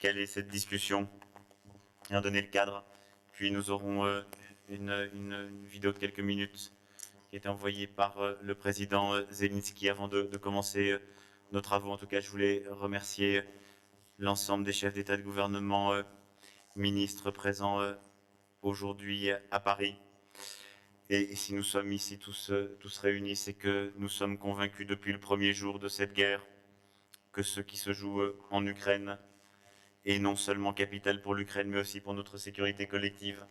caler cette discussion et en donner le cadre. Puis nous aurons une vidéo de quelques minutes qui a été envoyée par le président Zelensky avant de commencer nos travaux. En tout cas, je voulais remercier l'ensemble des chefs d'État et de gouvernement, ministres présents aujourd'hui à Paris. Et si nous sommes ici tous réunis, c'est que nous sommes convaincus depuis le premier jour de cette guerre que ce qui se joue en Ukraine est non seulement capital pour l'Ukraine, mais aussi pour notre sécurité collective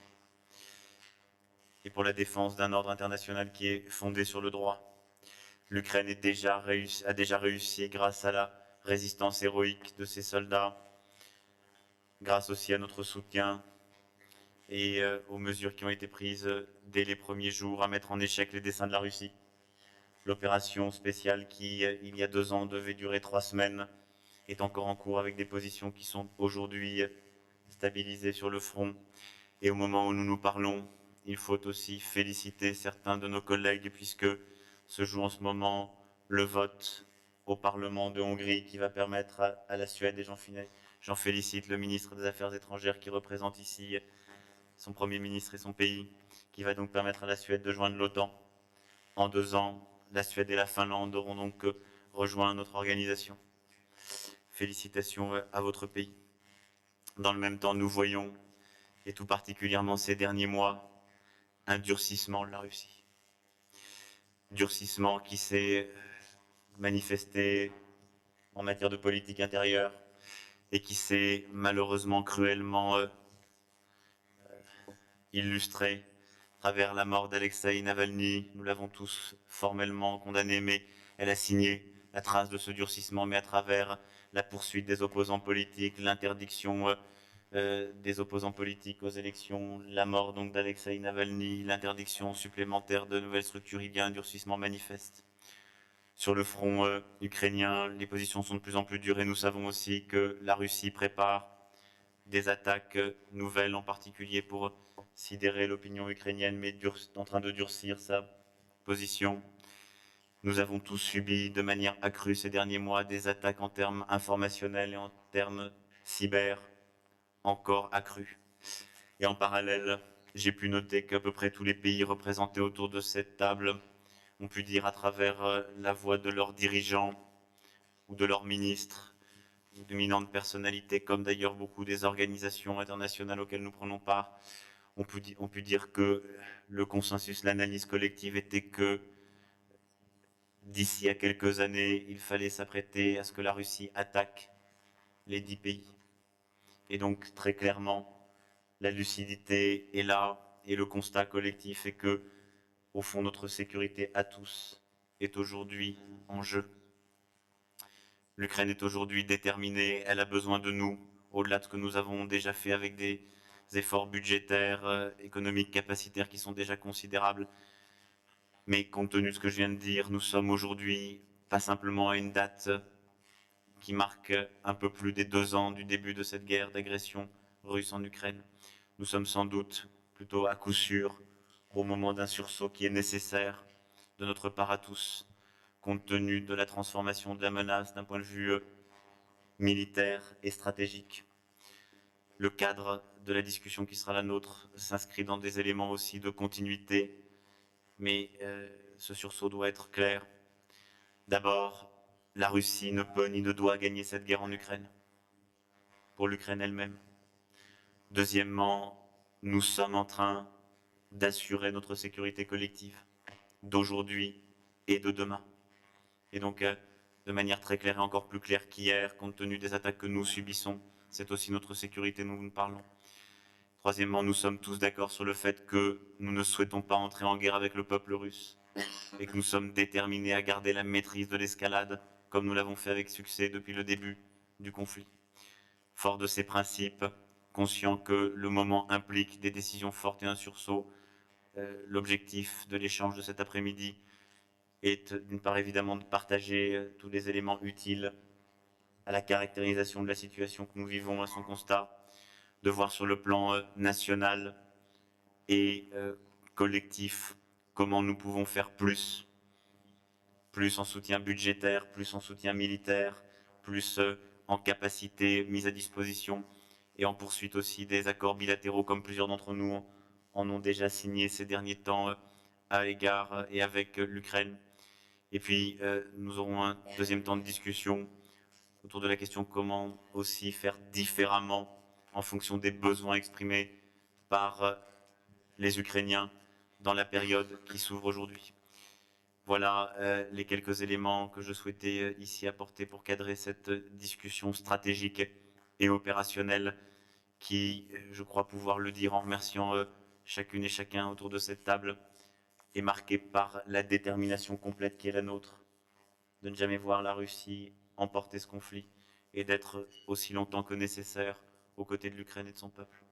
et pour la défense d'un ordre international qui est fondé sur le droit. L'Ukraine a déjà réussi grâce à la résistance héroïque de ses soldats, grâce aussi à notre soutien et aux mesures qui ont été prises dès les premiers jours à mettre en échec les desseins de la Russie. L'opération spéciale qui, il y a 2 ans, devait durer 3 semaines, est encore en cours avec des positions qui sont aujourd'hui stabilisées sur le front. Et au moment où nous nous parlons, il faut aussi féliciter certains de nos collègues puisque se joue en ce moment le vote au Parlement de Hongrie qui va permettre à la Suède, et j'en félicite le ministre des Affaires étrangères qui représente ici son Premier ministre et son pays, qui va donc permettre à la Suède de joindre l'OTAN. En 2 ans, la Suède et la Finlande auront donc rejoint notre organisation. Félicitations à votre pays. Dans le même temps, nous voyons, et tout particulièrement ces derniers mois, un durcissement de la Russie. Durcissement qui s'est manifesté en matière de politique intérieure et qui s'est malheureusement cruellement illustré à travers la mort d'Alexeï Navalny. Nous l'avons tous formellement condamné, mais elle a signé la trace de ce durcissement, mais à travers la poursuite des opposants politiques, l'interdiction des opposants politiques aux élections, la mort donc d'Alexeï Navalny, l'interdiction supplémentaire de nouvelles structures, il y a un durcissement manifeste. Sur le front ukrainien, les positions sont de plus en plus dures et nous savons aussi que la Russie prépare des attaques nouvelles, en particulier pour sidérer l'opinion ukrainienne, mais en train de durcir sa position. Nous avons tous subi de manière accrue ces derniers mois des attaques en termes informationnels et en termes cyber, encore accrues. Et en parallèle, j'ai pu noter qu'à peu près tous les pays représentés autour de cette table ont pu dire à travers la voix de leurs dirigeants ou de leurs ministres, ou d'éminentes personnalités, comme d'ailleurs beaucoup des organisations internationales auxquelles nous prenons part, ont pu dire que le consensus, l'analyse collective était que d'ici à quelques années, il fallait s'apprêter à ce que la Russie attaque les 10 pays. Et donc, très clairement, la lucidité est là, et le constat collectif est que, au fond, notre sécurité à tous est aujourd'hui en jeu. L'Ukraine est aujourd'hui déterminée, elle a besoin de nous, au-delà de ce que nous avons déjà fait avec des efforts budgétaires, économiques, capacitaires qui sont déjà considérables. Mais compte tenu de ce que je viens de dire, nous sommes aujourd'hui pas simplement à une date qui marque un peu plus des 2 ans du début de cette guerre d'agression russe en Ukraine. Nous sommes sans doute, plutôt à coup sûr, au moment d'un sursaut qui est nécessaire de notre part à tous, compte tenu de la transformation de la menace d'un point de vue militaire et stratégique. Le cadre de la discussion qui sera la nôtre s'inscrit dans des éléments aussi de continuité, mais ce sursaut doit être clair. D'abord, la Russie ne peut ni ne doit gagner cette guerre en Ukraine, pour l'Ukraine elle-même. Deuxièmement, nous sommes en train d'assurer notre sécurité collective d'aujourd'hui et de demain. Et donc, de manière très claire et encore plus claire qu'hier, compte tenu des attaques que nous subissons, c'est aussi notre sécurité dont nous parlons. Troisièmement, nous sommes tous d'accord sur le fait que nous ne souhaitons pas entrer en guerre avec le peuple russe et que nous sommes déterminés à garder la maîtrise de l'escalade, comme nous l'avons fait avec succès depuis le début du conflit. Fort de ces principes, conscient que le moment implique des décisions fortes et un sursaut, l'objectif de l'échange de cet après-midi est d'une part évidemment de partager tous les éléments utiles à la caractérisation de la situation que nous vivons, à son constat, de voir sur le plan national et collectif comment nous pouvons faire plus en soutien budgétaire, plus en soutien militaire, plus en capacité mise à disposition et en poursuite aussi des accords bilatéraux comme plusieurs d'entre nous en ont déjà signé ces derniers temps à l'égard et avec l'Ukraine. Et puis nous aurons un deuxième temps de discussion autour de la question comment aussi faire différemment en fonction des besoins exprimés par les Ukrainiens dans la période qui s'ouvre aujourd'hui. Voilà les quelques éléments que je souhaitais ici apporter pour cadrer cette discussion stratégique et opérationnelle qui, je crois pouvoir le dire en remerciant chacune et chacun autour de cette table, est marquée par la détermination complète qui est la nôtre, de ne jamais voir la Russie emporter ce conflit et d'être aussi longtemps que nécessaire aux côtés de l'Ukraine et de son peuple.